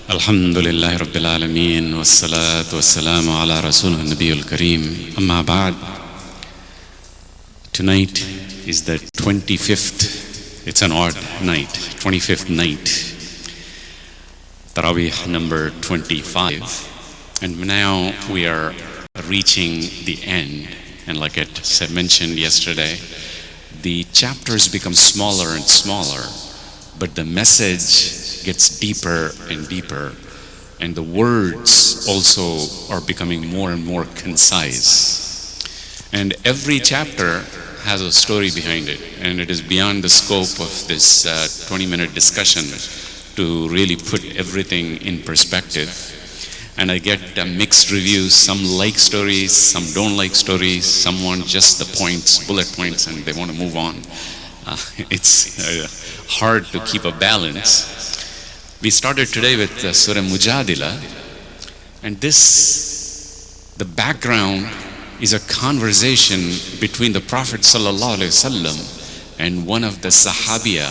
Alhamdulillah Rabbil Alameen Wassalatu wassalamu ala Rasulun Nabiyul Kareem Amma ba'd. Tonight is the 25th, it's an odd night, 25th night, Taraweeh number 25. And now we are reaching the end. And like I mentioned yesterday, the chapters become smaller and smaller, but the message gets deeper and deeper, and the words also are becoming more and more concise. And every chapter has a story behind it, and it is beyond the scope of this 20-minute discussion to really put everything in perspective. And I get mixed reviews. Some like stories, some don't like stories, some want just the points, bullet points, and they want to move on. It's hard to keep a balance. We started today with Surah Mujadila, and the background is a conversation between the Prophet ﷺ and one of the Sahabiya.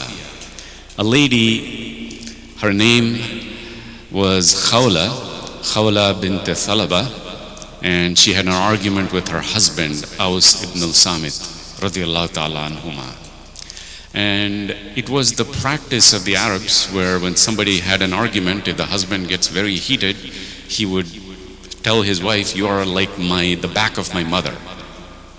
A lady, her name was Khawla bint Thalaba, and she had an argument with her husband, Aus ibn al-Samit, radiyallahu ta'ala anhuma. And it was the practice of the Arabs where when somebody had an argument, if the husband gets very heated, he would tell his wife, "You are like the back of my mother."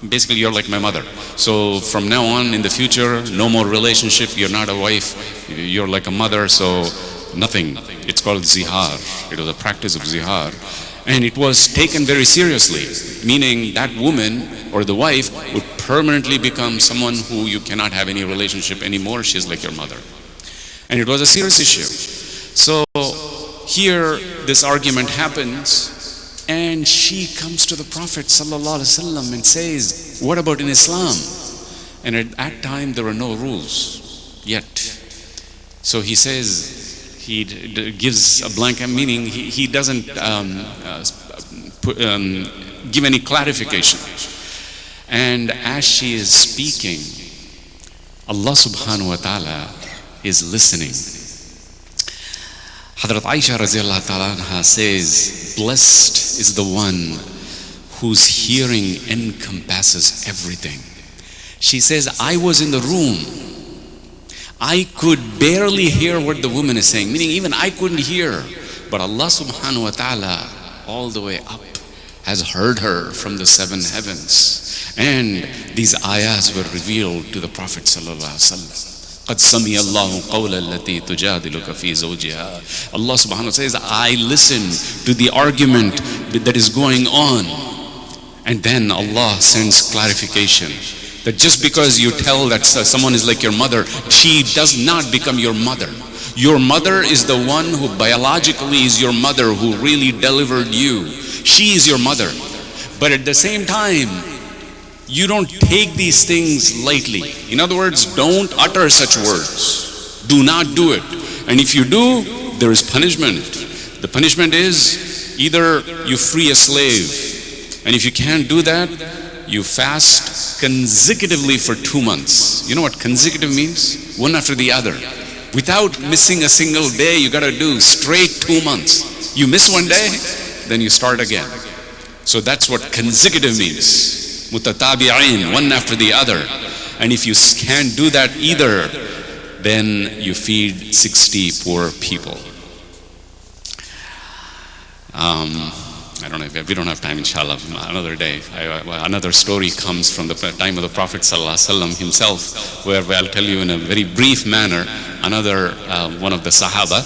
Basically, you're like my mother. So from now on in the future, no more relationship, you're not a wife, you're like a mother, so nothing. It's called zihar. It was a practice of zihar. And it was taken very seriously, meaning that woman or the wife would permanently become someone who you cannot have any relationship anymore. She's like your mother. And it was a serious issue. So here this argument happens, and she comes to the Prophet ﷺ and says, "What about in Islam?" And at that time there were no rules yet. So he says, he gives a blank meaning, he doesn't give any clarification. And as she is speaking, Allah subhanahu wa ta'ala is listening. Hadrat Aisha radiallahu ta'ala anha says, "Blessed is the one whose hearing encompasses everything." She says, "I was in the room. I could barely hear what the woman is saying," meaning even I couldn't hear. But Allah subhanahu wa ta'ala all the way up has heard her from the seven heavens. And these ayahs were revealed to the Prophet sallallahu alaihi wasallam. قَدْ سَمِيَ اللَّهُ قَوْلَ الَّتِي تُجَادِلُكَ فِي زَوْجِهَا. Allah subhanahu wa ta'ala says, I listen to the argument that is going on. And then Allah sends clarification. That just because you tell that someone is like your mother, she does not become your mother. Your mother is the one who biologically is your mother, who really delivered you. She is your mother. But at the same time, you don't take these things lightly. In other words, don't utter such words. Do not do it. And if you do, there is punishment. The punishment is either you free a slave. And if you can't do that, you fast consecutively for 2 months. You know what consecutive means? One after the other. Without missing a single day, you gotta do straight 2 months. You miss one day, then you start again. So that's what consecutive means. Mutatabi'in, one after the other. And if you can't do that either, then you feed 60 poor people. I don't know if we don't have time, inshallah, another day. Another story comes from the time of the Prophet ﷺ himself, where I'll tell you in a very brief manner. Another one of the Sahaba,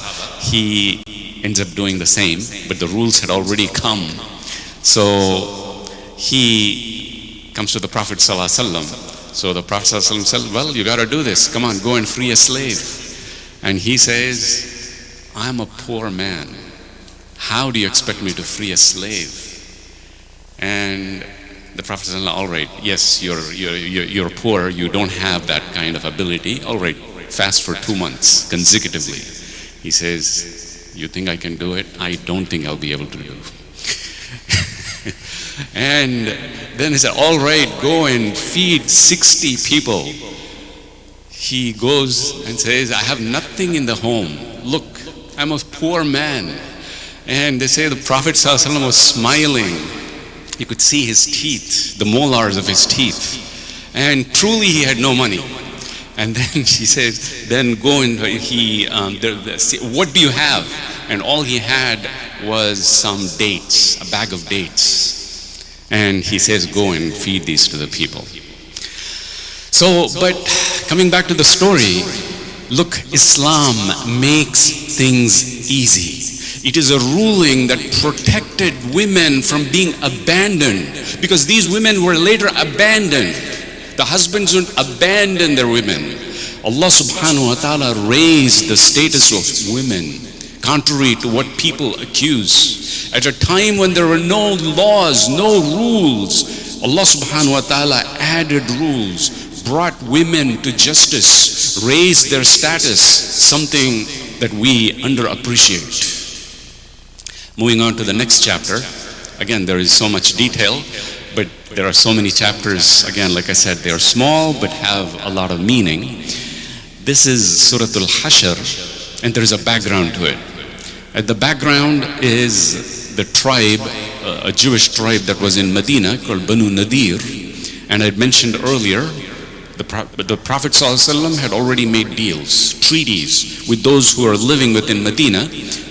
he ends up doing the same, but the rules had already come. So he comes to the Prophet ﷺ. So the Prophet ﷺ said, "Well, you got to do this. Come on, go and free a slave." And he says, "I'm a poor man. How do you expect me to free a slave?" And the Prophet said, "All right, yes, you're poor, you don't have that kind of ability. All right, fast for 2 months consecutively." He says, "You think I can do it? I don't think I'll be able to do it." And then he said, "All right, go and feed 60 people." He goes and says, "I have nothing in the home. Look, I'm a poor man. And they say the Prophet ﷺ was smiling. You could see his teeth, the molars of his teeth. And truly he had no money. And then she says, then go and what do you have? And all he had was some dates, a bag of dates. And he says, go and feed these to the people. So, but coming back to the story, look, Islam makes things easy. It is a ruling that protected women from being abandoned, because these women were later abandoned. The husbands would abandon their women. Allah subhanahu wa ta'ala raised the status of women, contrary to what people accuse. At a time when there were no laws, no rules, Allah subhanahu wa ta'ala added rules, brought women to justice, raised their status, something that we underappreciate. Moving on to the next chapter. Again, there is so much detail, but there are so many chapters. Again, like I said, they are small but have a lot of meaning. This is Surah Al-Hashr, and there is a background to it. And the background is the tribe, a Jewish tribe that was in Medina called Banu Nadir. And I had mentioned earlier, the Prophet ﷺ had already made deals, treaties with those who are living within Medina,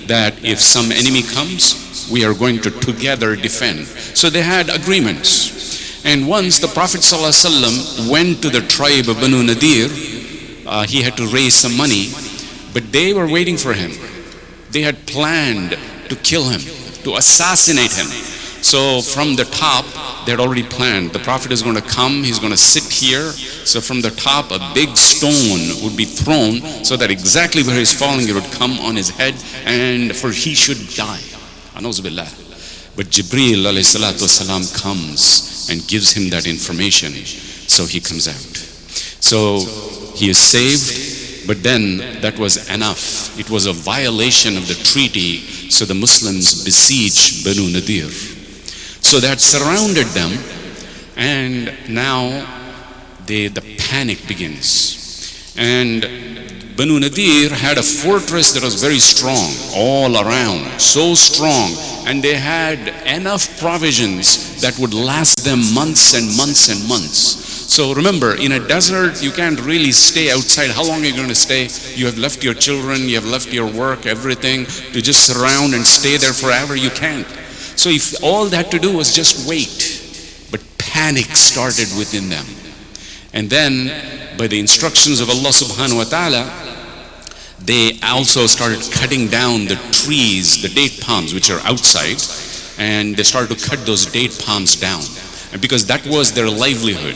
that if some enemy comes, we are going to together defend. So they had agreements. And once the Prophet ﷺ went to the tribe of Banu Nadir, he had to raise some money, but they were waiting for him. They had planned to kill him, to assassinate him. So from the top, they had already planned. The Prophet is going to come, he's going to sit here. So from the top, a big stone would be thrown so that exactly where he's falling, it would come on his head, and for he should die. A'udhu billah. But Jibreel alayhi salatu wasalam comes and gives him that information. So he comes out. So he is saved, but then that was enough. It was a violation of the treaty, so the Muslims besieged Banu Nadir. So that surrounded them, and now the panic begins. And Banu Nadir had a fortress that was very strong all around, so strong, and they had enough provisions that would last them months and months and months. So remember, in a desert, you can't really stay outside. How long are you going to stay? You have left your children, you have left your work, everything, to just surround and stay there forever. You can't. So if all they had to do was just wait, but panic started within them. And then, by the instructions of Allah subhanahu wa ta'ala, they also started cutting down the trees, the date palms, which are outside, and they started to cut those date palms down. And because that was their livelihood.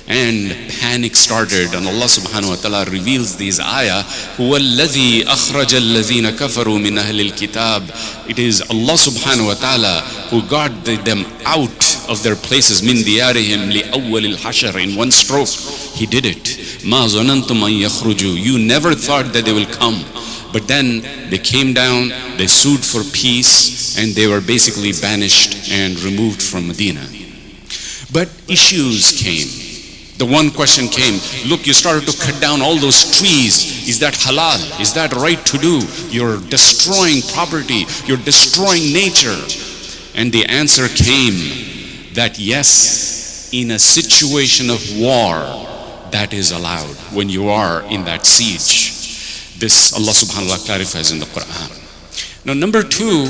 And panic started, and Allah subhanahu wa ta'ala reveals these ayah, هُوَ الَّذِي أَخْرَجَ الَّذِينَ كَفَرُوا مِنْ أَهْلِ الْكِتَابِ. It is Allah subhanahu wa ta'ala who got them out of their places, مِنْ دِيَارِهِمْ لِأَوَّلِ الْحَشَرِ. In one stroke, He did it. مَا ظَنَنْتُمْ أَنْ يَخْرُجُوا. You never thought that they will come. But then they came down, they sued for peace, and they were basically banished and removed from Medina. But issues came. The one question came, look, you started to cut down all those trees. Is that halal? Is that right to do? You're destroying property. You're destroying nature. And the answer came that yes, in a situation of war, that is allowed when you are in that siege. This Allah subhanahu wa ta'ala clarifies in the Quran. Now number two,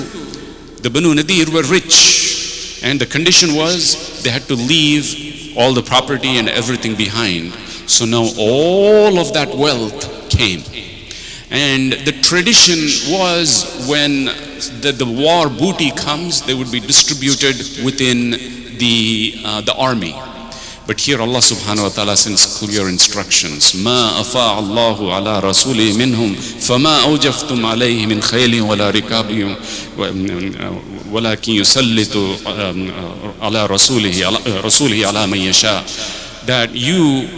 the Banu Nadir were rich. And the condition was they had to leave all the property and everything behind. So now all of that wealth came. And the tradition was when the war booty comes, they would be distributed within the army. But here Allah subhanahu wa ta'ala sends clear instructions. مَا أَفَاءَ اللَّهُ عَلَى رَسُولِهِ مِنْهُمْ فَمَا أَوْجَفْتُمْ عَلَيْهِ مِنْ خَيْلٍ وَلَا رِكَابٍ وَلَكِنْ يُسَلِّطُ عَلَى رَسُولِهِ عَلَى مَنْ يَشَاءُ. That you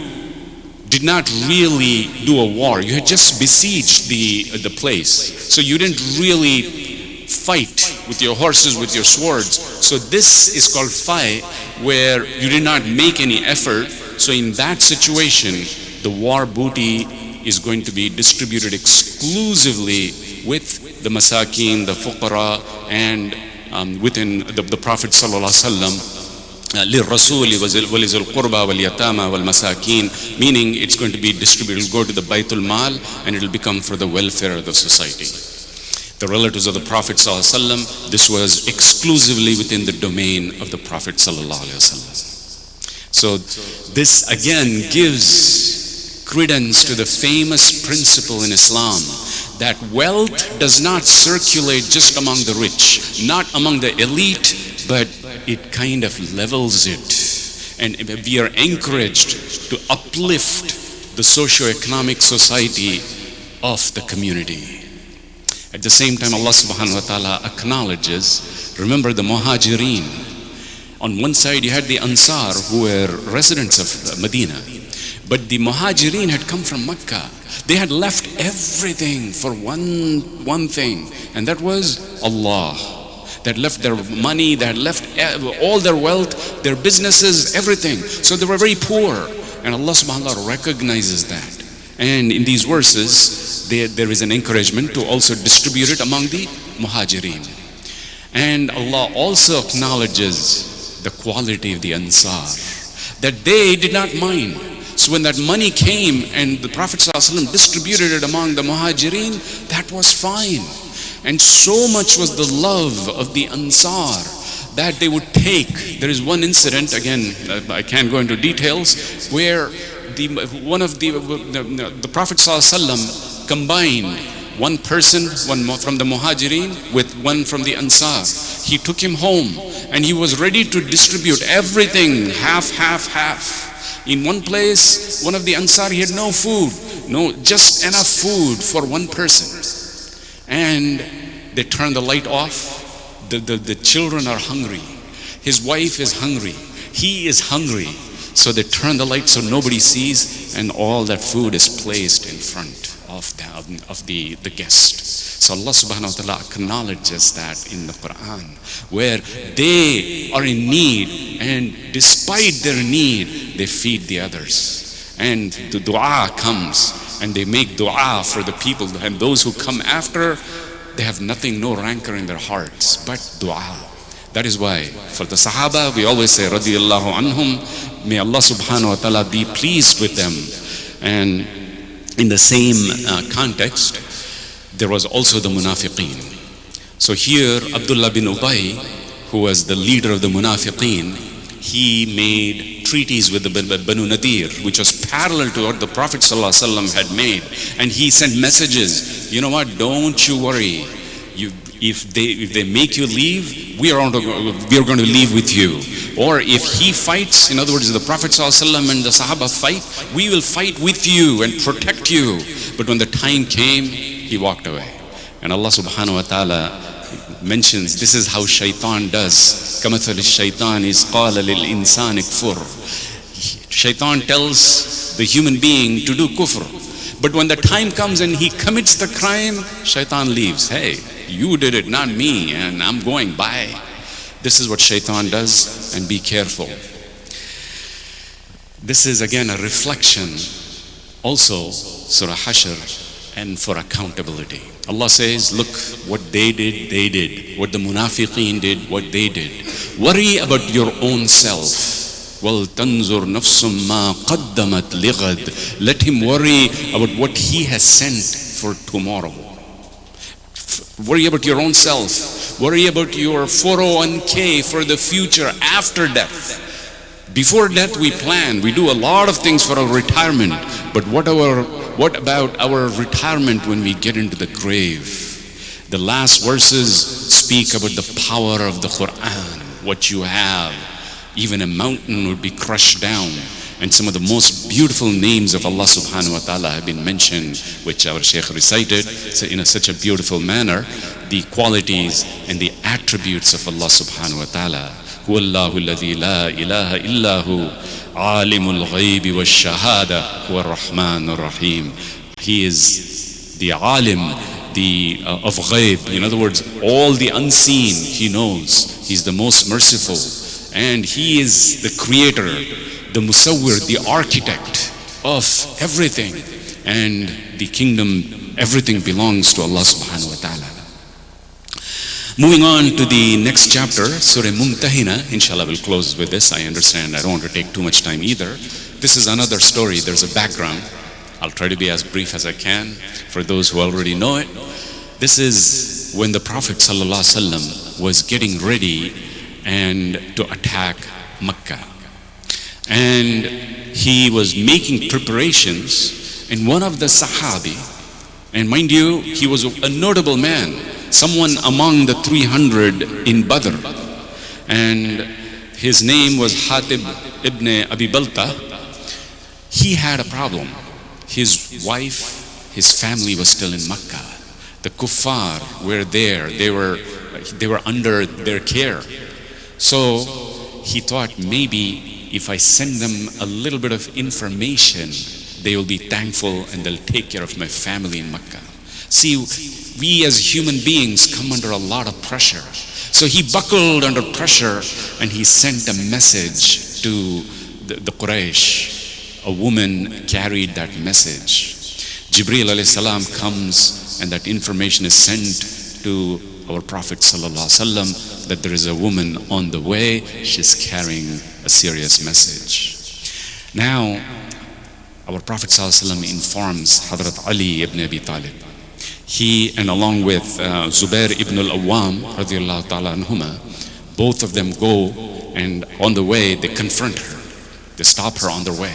did not really do a war. You had just besieged the place. So you didn't really fight with your horses, with your swords. So this is called fight, where you did not make any effort. So in that situation, the war booty is going to be distributed exclusively with the masakin, the fuqara, and within the Prophet sallallahu alaihi wasallam. للرسول ولذي القربى واليتامى والمساكين, meaning it's going to be distributed, it'll go to the Baitul Mal, and it'll become for the welfare of the society. The relatives of the Prophet ﷺ, this was exclusively within the domain of the Prophet ﷺ. So this again gives credence to the famous principle in Islam that wealth does not circulate just among the rich, not among the elite, but it kind of levels it. And we are encouraged to uplift the socio-economic society of the community. At the same time, Allah subhanahu wa ta'ala acknowledges, remember the Muhajirin. On one side you had the Ansar, who were residents of Medina. But the Muhajirin had come from Mecca. They had left everything for one thing, and that was Allah. They had left their money, they had left all their wealth, their businesses, everything. So they were very poor. And Allah subhanahu wa ta'ala recognizes that. And in these verses, there is an encouragement to also distribute it among the Muhajirin. And Allah also acknowledges the quality of the Ansar, that they did not mind. So when that money came and the Prophet ﷺ distributed it among the Muhajirin, that was fine. And so much was the love of the Ansar that they would take. There is one incident, again, I can't go into details, where the Prophet ﷺ combined one person, one from the Muhajirin with one from the Ansar. He took him home and he was ready to distribute everything, half. In one place, one of the Ansar, he had no food, just enough food for one person. And they turn the light off. The children are hungry. His wife is hungry. He is hungry. So they turn the light so nobody sees, and all that food is placed in front of the guest. So Allah subhanahu wa ta'ala acknowledges that in the Quran, where they are in need, and despite their need, they feed the others. And the dua comes, and they make dua for the people, and those who come after, they have nothing, no rancor in their hearts, but dua. That is why for the Sahaba we always say radiyallahu anhum, may Allah subhanahu wa ta'ala be pleased with them. And in the same context, there was also the Munafiqeen. So here Abdullah bin Ubay, who was the leader of the Munafiqeen, he made treaties with the Banu Nadir, which was parallel to what the Prophet ﷺ had made. And he sent messages, you know what, don't you worry. If they make you leave, we are going to leave with you. Or if he fights, in other words, the Prophet ﷺ and the Sahaba fight, we will fight with you and protect you. But when the time came, he walked away. And Allah subhanahu wa ta'ala mentions this is how shaitan does. كَمَثَلِ الشَّيْطَانِ إِذْ قَالَ لِلْإِنسَانِ كْفُرْ. Shaitan tells the human being to do kufr. But when the time comes and he commits the crime, shaitan leaves. Hey, you did it, not me, and I'm going by. This is what shaitan does, and be careful. This is again a reflection, also Surah Hashr, and for accountability. Allah says, look, what they did. What the Munafiqeen did, what they did. Worry about your own self. وَلْتَنْظُرْ نَفْسٌ مَا قَدَّمَتْ لِغَدْ. Let him worry about what he has sent for tomorrow. Worry about your own self. Worry about your 401k for the future after death. Before death we plan, we do a lot of things for our retirement. But what about our retirement when we get into the grave? The last verses speak about the power of the Quran. What you have, even a mountain would be crushed down. And some of the most beautiful names of Allah subhanahu wa ta'ala have been mentioned, which our Shaykh recited in such a beautiful manner, the qualities and the attributes of Allah subhanahu wa ta'ala. هُوَ اللَّهُ الَّذِي لَا إِلَهَ إِلَّا هُوَ عَالِمُ الْغَيْبِ وَالشَّهَادَةِ هُوَ الرَّحْمَنُ الرَّحِيمُ. He is the alim, of ghaib. In other words, all the unseen he knows. He's the most merciful. And he is the creator, the musawwir, the architect of everything. And the kingdom Everything belongs to Allah subhanahu wa ta'ala. Moving on to the next chapter, Surah Mumtahina. Inshallah, we'll close with this. I understand I don't want to take too much time either. This is another story. There's a background. I'll try to be as brief as I can for those who already know it. This is when the Prophet ﷺ was getting ready and to attack Mecca. And he was making preparations, and one of the Sahabi, and mind you, he was a notable man, someone among the 300 in Badr, and his name was Hatib ibn Abi Balta. He had a problem. His wife, his family was still in Mecca. The kuffar were there. They were under their care. So he thought, maybe if I send them a little bit of information, they will be thankful and they'll take care of my family in Mecca. See, we as human beings come under a lot of pressure. So he buckled under pressure and he sent a message to the Quraysh. A woman carried that message. Jibreel alayhi salam comes, and that information is sent to our Prophet sallallahu alaihi wasallam that there is a woman on the way. She's carrying a serious message. Now, our Prophet sallallahu alaihi wasallam informs Hazrat Ali ibn Abi Talib. He, and along with Zubair ibn al-Awwam radiyallahu ta'ala anhuma, both of them go, and on the way they confront her. They stop her on their way.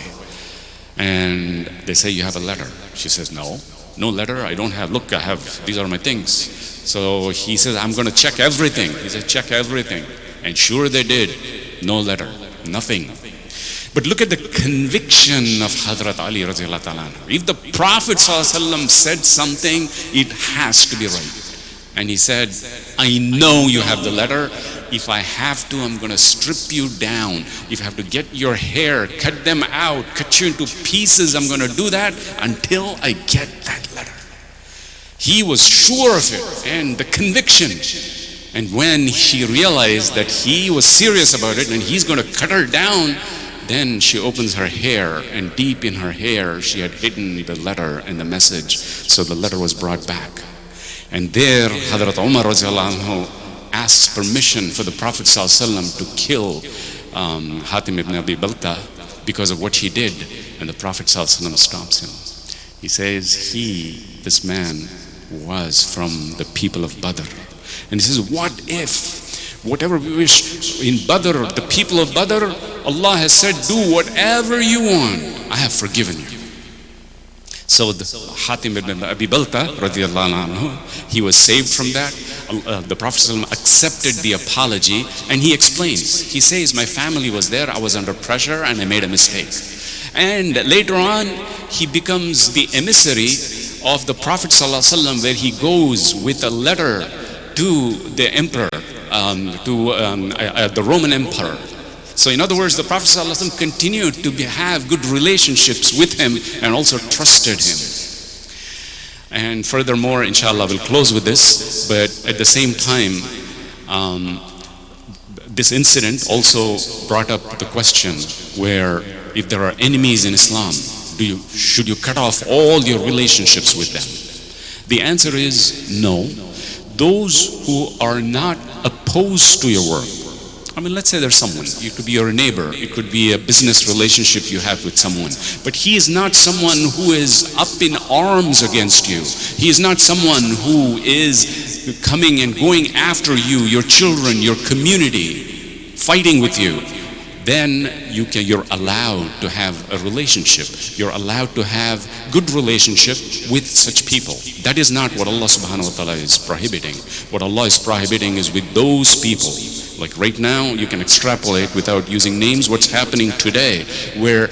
And they say, you have a letter. She says, no letter, I don't have. Look, I have, these are my things. So he says, I'm going to check everything. He said, check everything. And sure they did. No letter, nothing. But look at the conviction of Hazrat Ali radiallahu ta'ala. If the Prophet ﷺ said something, it has to be right. And he said, I know you have the letter. If I have to, I'm going to strip you down. If I have to get your hair, cut them out, cut you into pieces, I'm going to do that until I get that letter. He was sure of it, and the conviction. And when she realized that he was serious about it and he's going to cut her down, then she opens her hair, and deep in her hair she had hidden the letter and the message. So the letter was brought back. And there Hazrat Umar radiallahu anhu asks permission for the Prophet ﷺ to kill Hatim ibn Abi Balta because of what he did. And the Prophet ﷺ stops him. He says, this man was from the people of Badr. And he says, what if, whatever we wish, in Badr, the people of Badr, Allah has said, do whatever you want. I have forgiven you. So Hatim ibn Abi Balta, radiallahu anhu, he was saved from that. The Prophet ﷺ accepted the apology, and he explains. He says, my family was there, I was under pressure, and I made a mistake. And later on, he becomes the emissary of the Prophet ﷺ, where he goes with a letter to the emperor, the Roman emperor. So in other words, the Prophet ﷺ continued to have good relationships with him and also trusted him. And furthermore, inshallah, we'll close with this, but at the same time, this incident also brought up the question where if there are enemies in Islam, should you cut off all your relationships with them? The answer is no. Those who are not opposed to your work, I mean, let's say there's someone, it could be your neighbor, it could be a business relationship you have with someone, but he is not someone who is up in arms against you. He is not someone who is coming and going after you, your children, your community, fighting with you. Then you're allowed to have a relationship. You're allowed to have good relationship with such people. That is not what Allah subhanahu wa ta'ala is prohibiting. What Allah is prohibiting is with those people. Like right now, you can extrapolate without using names what's happening today, where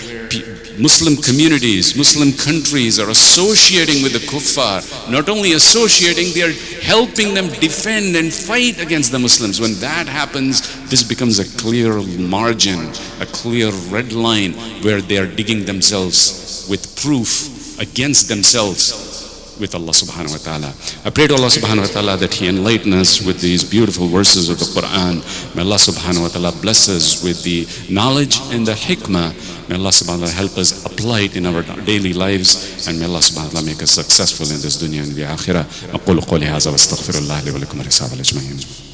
Muslim communities, Muslim countries are associating with the kuffar. Not only associating, they are helping them defend and fight against the Muslims. When that happens, this becomes a clear margin, a clear red line where they are digging themselves with proof against themselves with Allah subhanahu wa ta'ala. I pray to Allah subhanahu wa ta'ala that He enlighten us with these beautiful verses of the Quran. May Allah subhanahu wa ta'ala bless us with the knowledge and the hikmah. May Allah subhanahu wa ta'ala help us apply it in our daily lives, and may Allah subhanahu wa ta'ala make us successful in this dunya and the akhirah. أقول قولي هذا واستغفر الله لي ولكم ولسائر المسلمين.